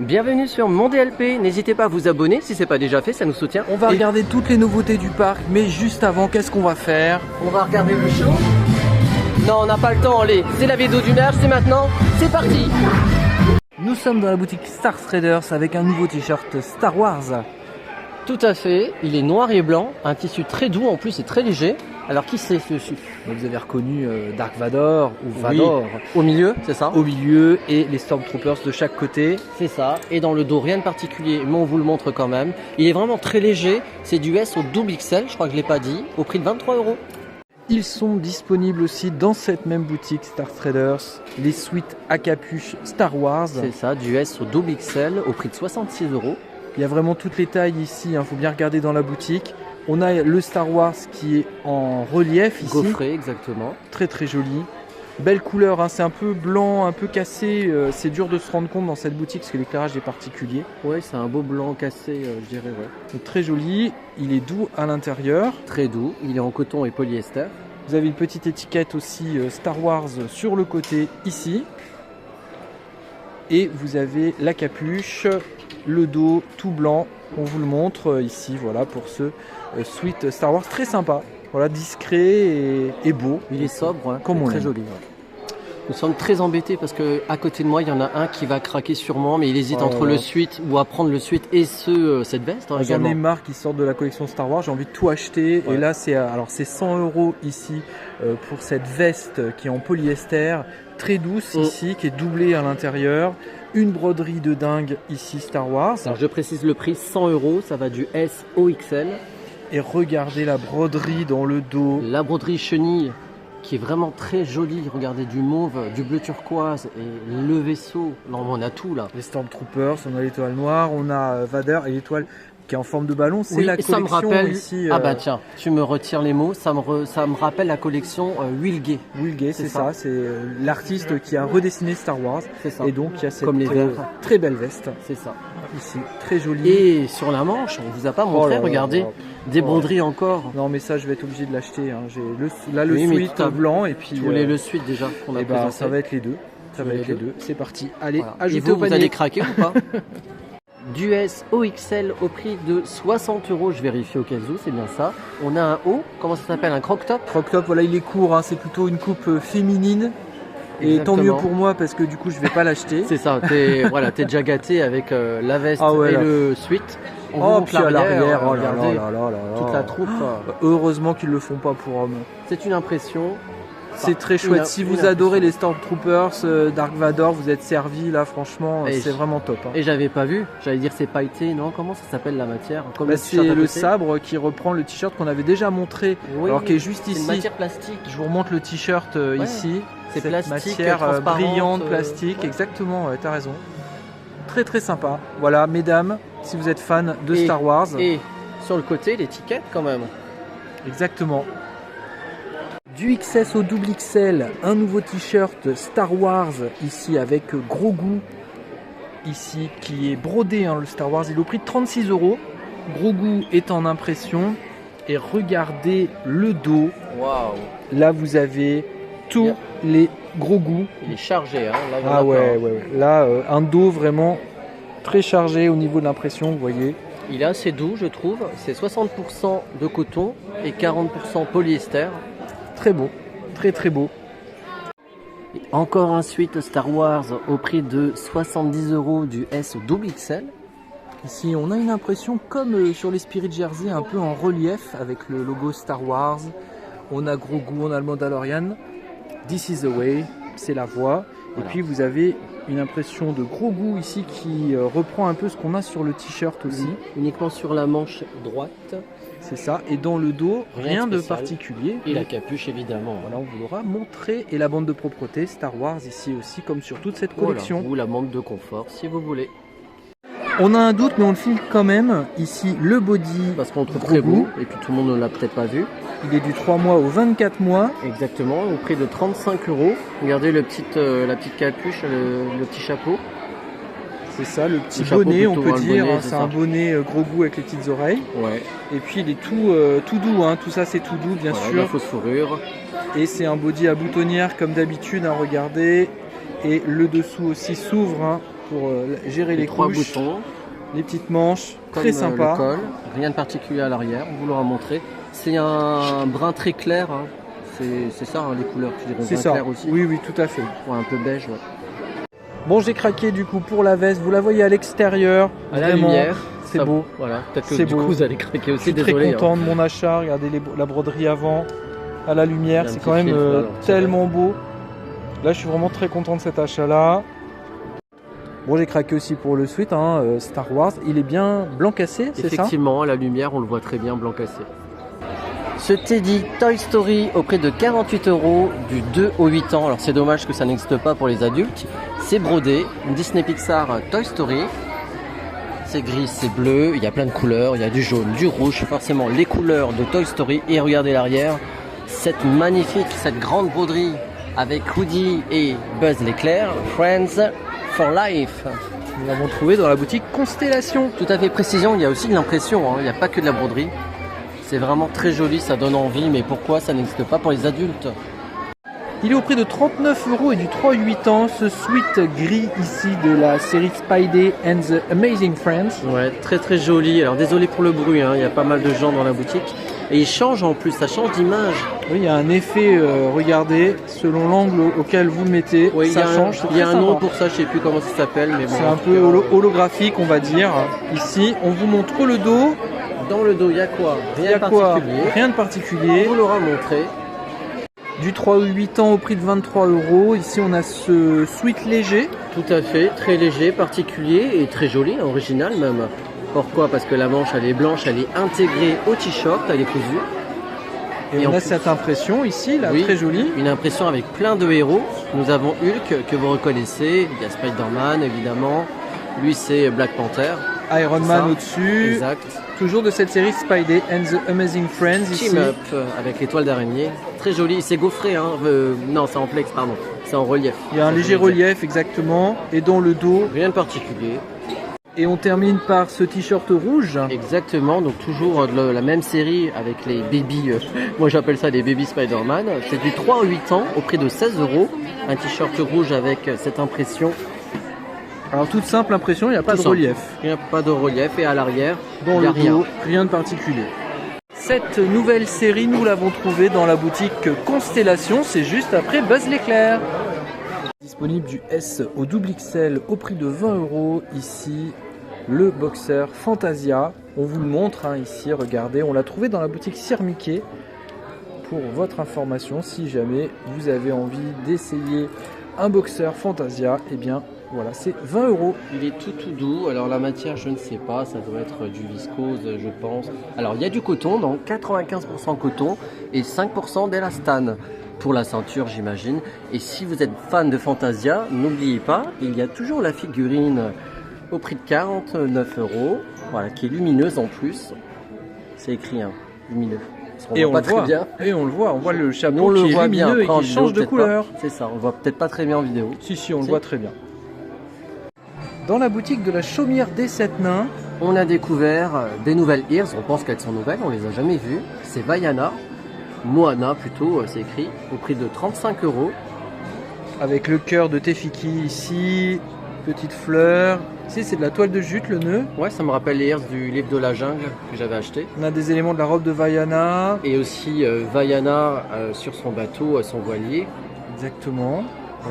Bienvenue sur mon DLP, n'hésitez pas à vous abonner si ce n'est pas déjà fait, ça nous soutient. On va regarder toutes les nouveautés du parc, mais juste avant, qu'est-ce qu'on va faire? On va regarder le show. Non, on n'a pas le temps, allez, c'est la vidéo du merch, c'est maintenant, c'est parti. Nous sommes dans la boutique Star Traders avec un nouveau t-shirt Star Wars. Tout à fait, il est noir et blanc, un tissu très doux en plus et très léger. Alors qui c'est dessus? Vous avez reconnu Dark Vador ou Vador. Oui. Au milieu, c'est ça? Au milieu et les Stormtroopers de chaque côté. C'est ça, et dans le dos rien de particulier, mais on vous le montre quand même. Il est vraiment très léger, c'est du S au double XL, je crois que je ne l'ai pas dit, au prix de 23 €. Ils sont disponibles aussi dans cette même boutique Star Traders, les suites à capuche Star Wars. C'est ça, du S au double XL au prix de 66 €. Il y a vraiment toutes les tailles ici, faut bien regarder dans la boutique. On a le Star Wars qui est en relief ici. Gaufré, exactement. Très très joli. Belle couleur, c'est un peu blanc, un peu cassé. C'est dur de se rendre compte dans cette boutique parce que l'éclairage est particulier. Ouais, c'est un beau blanc cassé, je dirais. Ouais. Donc, très joli. Il est doux à l'intérieur. Très doux. Il est en coton et polyester. Vous avez une petite étiquette aussi Star Wars sur le côté ici. Et vous avez la capuche, le dos tout blanc. On vous le montre ici, voilà, pour ce suite Star Wars très sympa. Voilà, discret et beau. Il est sobre, comme on très l'aime. joli. Ouais. Nous sommes très embêtés parce que à côté de moi, il y en a un qui va craquer sûrement, mais il hésite entre le suite ou à prendre le suite et cette veste. J'en ai marre qui sortent de la collection Star Wars. J'ai envie de tout acheter. Ouais. Et là, c'est 100 € ici pour cette veste qui est en polyester, très douce ici, qui est doublée à l'intérieur. Une broderie de dingue ici Star Wars. Alors je précise le prix, 100 €, ça va du S au XL. Et regardez la broderie dans le dos. La broderie chenille qui est vraiment très jolie. Regardez, du mauve, du bleu turquoise et le vaisseau. Non, on a tout là. Les Stormtroopers, on a l'étoile noire, on a Vader et l'étoile qui est en forme de ballon. C'est la collection ça me rappelle, ici. Ah bah tiens, tu me retires les mots. Ça me rappelle la collection Wilgay. Wilgay, c'est ça. C'est l'artiste qui a redessiné Star Wars. C'est ça. Et donc il y a cette comme les très belle veste. C'est ça. Ici, très jolie. Et sur la manche, on vous a pas montré, regardez, des broderies encore. Non mais ça je vais être obligé de l'acheter. J'ai le suite blanc et puis. Tu voulais le suite déjà qu'on a présenté. Ça va être les deux. Ça va être les deux. C'est parti. Allez, voilà. ajoutez au panier. Vous allez craquer ou pas? Du S au XL au prix de 60 €, je vérifie au cas où, c'est bien ça. On a un haut, comment ça s'appelle, un croc-top? Croc-top, voilà, il est court, c'est plutôt une coupe féminine. Et exactement. Tant mieux pour moi parce que du coup je vais pas l'acheter. C'est ça, t'es déjà gâté avec la veste et le suite. On puis à l'arrière, regardez, toute la troupe. Heureusement qu'ils le font pas pour hommes. C'est une impression. C'est très chouette. Si vous adorez les Stormtroopers, Dark Vador, vous êtes servi là, franchement, c'est vraiment top. Et j'avais pas vu, j'allais dire c'est pailleté, non? Comment ça s'appelle la matière? C'est le sabre qui reprend le t-shirt qu'on avait déjà montré, alors qui est juste ici. C'est une matière plastique. Je vous remonte le t-shirt ici. C'est plastique, matière brillante, plastique, exactement, t'as raison. Très très sympa. Voilà, mesdames, si vous êtes fan de Star Wars. Et sur le côté, l'étiquette quand même. Exactement. Du XS au double XL, un nouveau t-shirt Star Wars ici avec Grogu ici qui est brodé, le Star Wars, il est au prix de 36 €. Grogu est en impression et regardez le dos. Waouh. Là vous avez tous les Grogu. Il est chargé, là, là un dos vraiment très chargé au niveau de l'impression, vous voyez. Il est assez doux, je trouve. C'est 60% de coton et 40% polyester. Très beau, très très beau. Et encore un suite Star Wars au prix de 70 € du S au double XL. Ici, on a une impression comme sur les Spirit Jersey, un peu en relief avec le logo Star Wars. On a Grogu, on a le Mandalorian. This is the way, c'est la voie. Voilà. Et puis vous avez une impression de Grogu ici qui reprend un peu ce qu'on a sur le t-shirt aussi. Uniquement sur la manche droite. C'est ça, et dans le dos, rien de particulier. Et la capuche évidemment. Voilà, on vous l'aura montré. Et la bande de propreté Star Wars ici aussi, comme sur toute cette collection. Voilà, ou la bande de confort si vous voulez. On a un doute, mais on le file quand même. Ici, le body. Parce qu'on trouve très beau, et puis tout le monde ne l'a peut-être pas vu. Il est du 3 mois au 24 mois. Exactement, au prix de 35 €. Regardez la petite capuche, le petit chapeau. C'est ça, le petit bonnet, on peut dire. C'est un bonnet Grogu avec les petites oreilles. Ouais. Et puis il est tout doux, tout ça c'est tout doux, bien sûr. La fausse fourrure. Et c'est un body à boutonnière comme d'habitude, regardez. Et le dessous aussi s'ouvre. pour gérer les 3 couches, boutons, les petites manches, comme très sympa. le col, rien de particulier à l'arrière, on vous l'aura montré. C'est un brun très clair, hein. C'est ça hein, les couleurs, tu dirais C'est brun ça, clair aussi. oui, tout à fait. Ouais, un peu beige. Ouais. Bon, j'ai craqué du coup pour la veste, vous la voyez à l'extérieur, À la vraiment, lumière, c'est ça- beau. Voilà, peut-être que C'est du beau. coup vous allez craquer Je aussi, suis désolé. très content de mon achat, regardez la broderie avant, à la lumière, Il y a un c'est petit quand même fil, voilà, c'est tellement beau. Là, je suis vraiment très content de cet achat-là. Bon, j'ai craqué aussi pour le sweat, hein, Star Wars. Il est bien blanc cassé, c'est ça? Effectivement, à la lumière, on le voit très bien blanc cassé. Ce Teddy Toy Story au prix de 48 € du 2 au 8 ans. Alors c'est dommage que ça n'existe pas pour les adultes. C'est brodé, Disney Pixar Toy Story. C'est gris, c'est bleu, il y a plein de couleurs, il y a du jaune, du rouge, forcément les couleurs de Toy Story. Et regardez l'arrière, cette magnifique, cette grande broderie avec Woody et Buzz l'éclair, Friends for Life. Nous l'avons trouvé dans la boutique Constellation. Tout à fait, précision, il y a aussi de l'impression, hein. Il n'y a pas que de la broderie. C'est vraiment très joli, ça donne envie, mais pourquoi ça n'existe pas pour les adultes? Il est au prix de 39 € et du 3 à 8 ans, ce sweat gris ici de la série Spidey and the Amazing Friends. Ouais, très très joli. Alors désolé pour le bruit, hein. Il y a pas mal de gens dans la boutique. Et il change en plus, ça change d'image. Oui, il y a un effet, regardez, selon l'angle auquel vous le mettez, Oui, ça change. c'est Il y a très un nom sympa. pour ça, je sais plus comment ça s'appelle, mais bon. C'est un peu holographique, on va dire. Ici, on vous montre le dos. Dans le dos, il y a quoi? Il y Rien a de quoi? particulier. Rien de On particulier. vous l'aura montré. Du 3 au 8 ans au prix de 23 €. Ici, on a ce sweat léger. Tout à fait, très léger, particulier et très joli, original même. Pourquoi? Parce que la manche, elle est blanche, elle est intégrée au t-shirt, elle est cousue. Et Et on en a plus- cette impression ici, là, Oui. très jolie. Une impression avec plein de héros. Nous avons Hulk que vous reconnaissez, il y a Spider-Man évidemment. Lui c'est Black Panther. Iron C'est Man ça. au-dessus. Exact. Toujours de cette série Spidey and the Amazing Friends ici. Team Up avec l'étoile d'araignée. Très joli, c'est gaufré hein. Non, c'est en plex, pardon. C'est en relief. Il y a un Ça, léger je voulais dire. relief exactement. Et dans le dos. Rien de particulier. Et on termine par ce t-shirt rouge. Exactement, donc toujours de la même série avec les baby, moi j'appelle ça des baby Spider-Man. C'est du 3 à 8 ans au prix de 16 €. Un t-shirt rouge avec cette impression. Alors toute simple impression, il n'y a pas Tout de simple. relief. Il n'y a pas de relief et à l'arrière, Dans il y a le rien. dos, rien de particulier. Cette nouvelle série, nous l'avons trouvée dans la boutique Constellation, c'est juste après Buzz l'éclair. Disponible du S au double XL au prix de 20 €. Ici, le boxer Fantasia. On vous le montre hein, ici, regardez. On l'a trouvé dans la boutique Sir Mickey. Pour votre information, si jamais vous avez envie d'essayer un boxer Fantasia, eh bien voilà, c'est 20 €. Il est tout doux, alors la matière je ne sais pas, ça doit être du viscose je pense. Alors il y a du coton, donc 95% coton et 5% d'élastane pour la ceinture j'imagine. Et si vous êtes fan de Fantasia, n'oubliez pas, il y a toujours la figurine au prix de 49 €, voilà, qui est lumineuse en plus. C'est écrit hein, lumineux. Parce qu'on Et voit on pas le très voit, bien. et on le voit, on voit le Nous, chapeau on le qui est voit bien lumineux après en et qui vidéo, change de peut-être couleur. pas. C'est ça, on le voit peut-être pas très bien en vidéo. Si, on le Si. voit très bien. Dans la boutique de la chaumière des 7 nains, On a découvert des nouvelles Ears, on pense qu'elles sont nouvelles, on les a jamais vues. C'est Vaiana, Moana plutôt, c'est écrit, au prix de 35 €. avec le cœur de Tefiki ici, petite fleur. Ici, c'est de la toile de jute, le nœud. Ouais, ça me rappelle les Ears du livre de la jungle que j'avais acheté. On a des éléments de la robe de Vaiana. Et aussi Vaiana sur son bateau, son voilier. Exactement.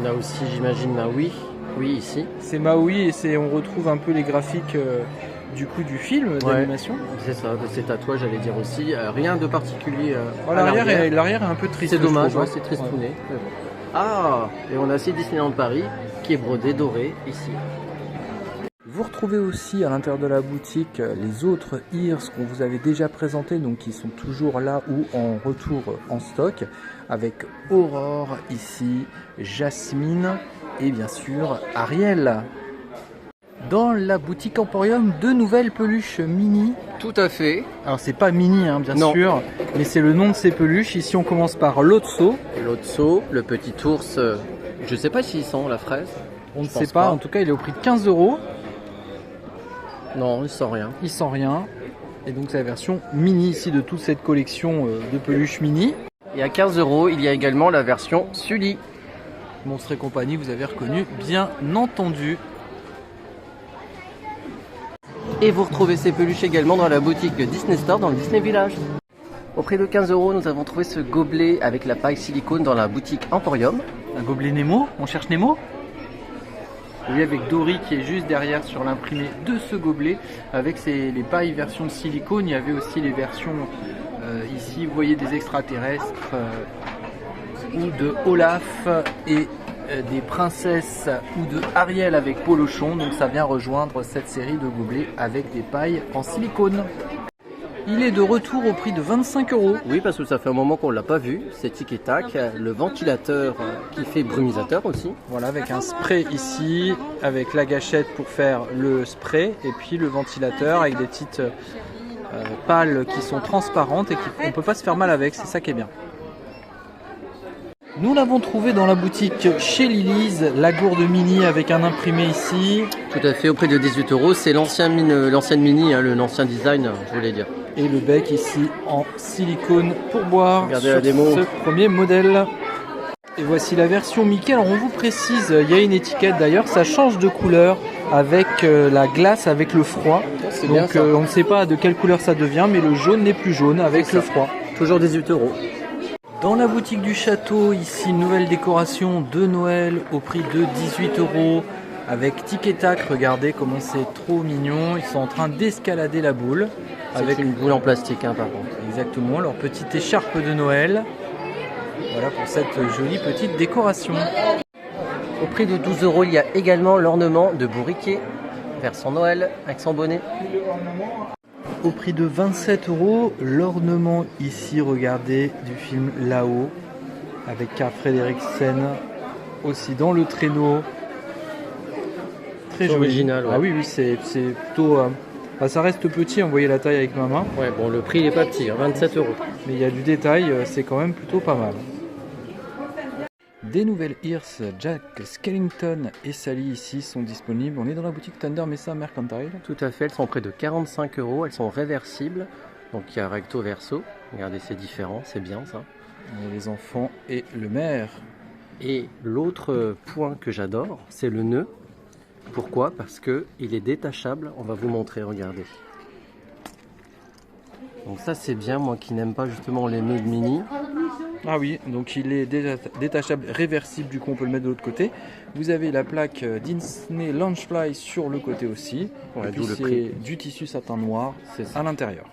On a aussi, j'imagine, Maui, oui, ici. C'est Maui et on retrouve un peu les graphiques du coup du film Ouais. d'animation. C'est ça, de ces tatouages, j'allais dire aussi. Rien de particulier Oh, à l'arrière est un peu triste. C'est dommage, je trouve, ouais, c'est tristouné. Mais bon. Ah, et on a aussi Disneyland Paris qui est brodé doré ici. Vous retrouvez aussi à l'intérieur de la boutique les autres Ears qu'on vous avait déjà présentés, donc qui sont toujours là ou en retour en stock, avec Aurore ici, Jasmine et bien sûr Ariel. Dans la boutique Emporium, deux nouvelles peluches mini. Tout à fait. Alors c'est pas mini hein, bien Non. sûr, mais c'est le nom de ces peluches. Ici on commence par Lotso. L'Otso, le petit ours, je sais pas s'il sent la fraise. On ne Je sait pense pas, pas. en tout cas il est au prix de 15 €. Non, il sent rien. Il sent rien. Et donc c'est la version mini ici de toute cette collection de peluches mini. Et à 15 €, il y a également la version Sully. Monstres et compagnie, vous avez reconnu, bien entendu. Et vous retrouvez ces peluches également dans la boutique Disney Store dans le Disney Village. Au prix de 15 €, nous avons trouvé ce gobelet avec la paille silicone dans la boutique Emporium. Un gobelet Nemo, on cherche Nemo? Oui, avec Dory qui est juste derrière sur l'imprimé de ce gobelet. Avec les pailles version silicone, il y avait aussi les versions ici, vous voyez des extraterrestres ou de Olaf et des princesses ou de Ariel avec Polochon. Donc ça vient rejoindre cette série de gobelets avec des pailles en silicone. Il est de retour au prix de 25 €. Oui, parce que ça fait un moment qu'on ne l'a pas vu. C'est Tic et Tac, le ventilateur qui fait brumisateur aussi. Voilà, avec un spray ici, avec la gâchette pour faire le spray, et puis le ventilateur avec des petites pales qui sont transparentes et qu'on ne peut pas se faire mal avec, c'est ça qui est bien. Nous l'avons trouvé dans la boutique chez Lily's, la gourde mini avec un imprimé ici. Tout à fait, au prix de 18 €. C'est l'ancienne mini, l'ancien design, je voulais dire. Et le bec ici en silicone pour boire. Regardez sur la démo. Ce premier modèle. Et voici la version Mickey. Alors on vous précise, il y a une étiquette d'ailleurs, ça change de couleur avec la glace, avec le froid. Donc on ne sait pas de quelle couleur ça devient, mais le jaune n'est plus jaune avec le froid. Toujours 18 €. Dans la boutique du château, ici une nouvelle décoration de Noël au prix de 18 € avec Tic et Tac. Regardez comment c'est trop mignon. Ils sont en train d'escalader la boule. Avec une boule en plastique, par contre. Exactement, leur petite écharpe de Noël. Voilà pour cette jolie petite décoration. Au prix de 12 €, il y a également l'ornement de Bourriquet, version Noël, avec son bonnet. Au prix de 27 €, l'ornement ici, regardez, du film Là-haut, avec Carl Fredriksen, aussi dans le traîneau. Très joli. Original, ouais. Ah oui, c'est plutôt... ça reste petit, on voyait la taille avec ma main. Ouais, bon, le prix n'est pas petit, 27 €. Mais il y a du détail, c'est quand même plutôt pas mal. Des nouvelles Ears, Jack Skellington et Sally ici sont disponibles. On est dans la boutique Thunder Mesa Mercantile. Tout à fait, elles sont près de 45 €, elles sont réversibles. Donc il y a recto verso, regardez c'est différent, c'est bien ça. On a les enfants et le maire. Et l'autre point que j'adore, c'est le nœud. Pourquoi? Parce qu'il est détachable, on va vous montrer, regardez. Donc ça c'est bien, moi qui n'aime pas justement les nœuds de mini. Ah oui, donc il est détachable, réversible, du coup on peut le mettre de l'autre côté. Vous avez la plaque Disney Launchfly sur le côté aussi. Ouais, et puis c'est du tissu satin noir à l'intérieur.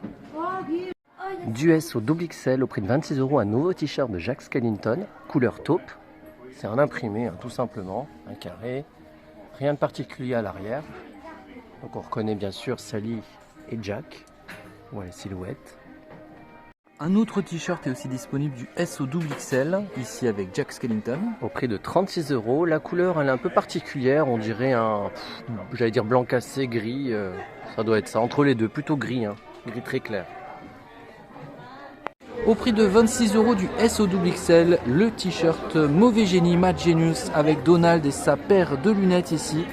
Du S au double XL au prix de 26 €, un nouveau t-shirt de Jack Skellington, couleur taupe. C'est un imprimé, tout simplement, un carré. Rien de particulier à l'arrière. Donc on reconnaît bien sûr Sally et Jack. Voilà, silhouette. Un autre t-shirt est aussi disponible du S au double XL, ici avec Jack Skellington. Au prix de 36 €. La couleur elle est un peu particulière, on dirait j'allais dire blanc cassé, gris. Ça doit être ça, entre les deux, plutôt gris, gris très clair. Au prix de 26 € du S au double XL, le t-shirt Mauvais Génie Mad Genius avec Donald et sa paire de lunettes ici.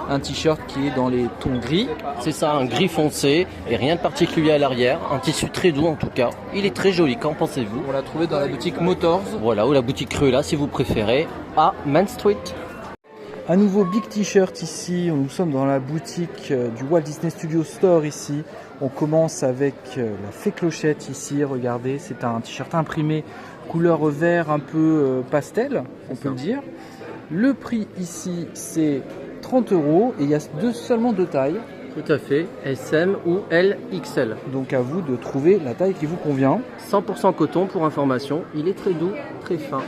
Un t-shirt qui est dans les tons gris. C'est ça, un gris foncé et rien de particulier à l'arrière. Un tissu très doux en tout cas. Il est très joli, qu'en pensez-vous? On l'a trouvé dans la boutique Motors. Voilà, ou la boutique Cruella si vous préférez, à Main Street. Un nouveau big t-shirt ici. Nous sommes dans la boutique du Walt Disney Studio Store ici. On commence avec la fée Clochette ici. Regardez, c'est un t-shirt imprimé couleur vert un peu pastel, on peut le dire. Le prix ici c'est 30 € et il y a seulement deux tailles. Tout à fait, SM ou LXL. Donc à vous de trouver la taille qui vous convient. 100% coton pour information, il est très doux, très fin.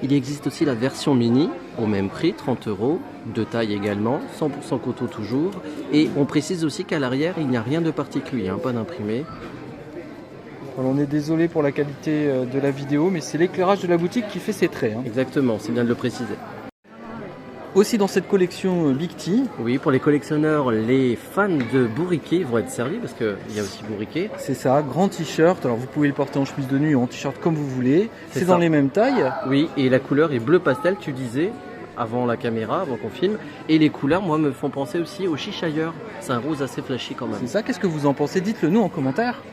Il existe aussi la version mini, au même prix, 30 €, de taille également, 100% coton toujours. Et on précise aussi qu'à l'arrière, il n'y a rien de particulier, pas d'imprimé. Alors on est désolé pour la qualité de la vidéo, mais c'est l'éclairage de la boutique qui fait ses traits. Exactement, c'est bien de le préciser. Aussi dans cette collection Big T. Oui, pour les collectionneurs, les fans de Bourriquet vont être servis parce qu'il y a aussi Bourriquet. C'est ça, grand t-shirt. Alors vous pouvez le porter en chemise de nuit ou en t-shirt comme vous voulez. C'est dans les mêmes tailles. Oui, et la couleur est bleu pastel, tu disais, avant la caméra, avant qu'on filme. Et les couleurs, moi, me font penser aussi au Cheshire. C'est un rose assez flashy quand même. C'est ça, qu'est-ce que vous en pensez? Dites-le nous en commentaire.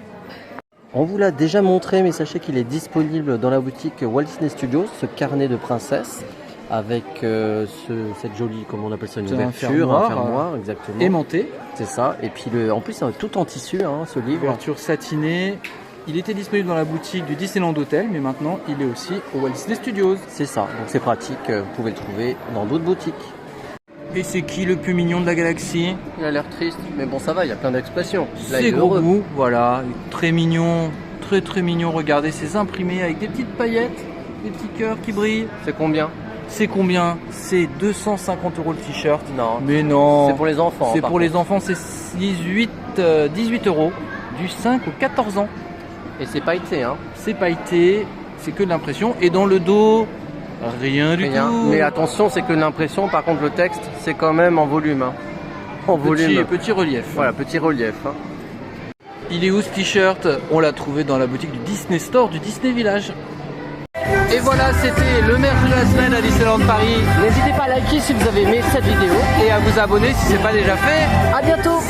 On vous l'a déjà montré, mais sachez qu'il est disponible dans la boutique Walt Disney Studios, ce carnet de princesse. avec cette jolie, comment on appelle ça, une C'est un ouverture, un fermoir, fermoir, exactement. Aimanté, C'est ça. Et puis en plus, c'est tout en tissu, hein, ce livre. ouverture satinée. Il était disponible dans la boutique du Disneyland Hotel, mais maintenant il est aussi au Walt Disney Studios. C'est ça. Donc c'est pratique. Vous pouvez le trouver dans d'autres boutiques. Et c'est qui le plus mignon de la galaxie? Il a l'air triste, mais bon, ça va. Il y a plein d'expressions. Là, il C'est est heureux. Grogu, voilà, très mignon, très mignon. Regardez, c'est imprimé avec des petites paillettes, des petits cœurs qui brillent. C'est combien? C'est combien? C'est 250 € le t-shirt. Non. Mais non. C'est pour les enfants. C'est par pour les contre. enfants, c'est 18 € du 5 au 14 ans. Et c'est pailleté, hein. C'est pailleté, c'est que de l'impression. Et dans le dos, rien du Rien. tout. Mais attention, c'est que l'impression. Par contre, le texte, c'est quand même en volume. Hein. En volume. Petit relief. Voilà, petit relief. Hein. Il est où ce t-shirt? On l'a trouvé dans la boutique du Disney Store du Disney Village. Et voilà, c'était le mercredi de la semaine à Disneyland Paris. N'hésitez pas à liker si vous avez aimé cette vidéo. Et à vous abonner si ce n'est pas déjà fait. À bientôt.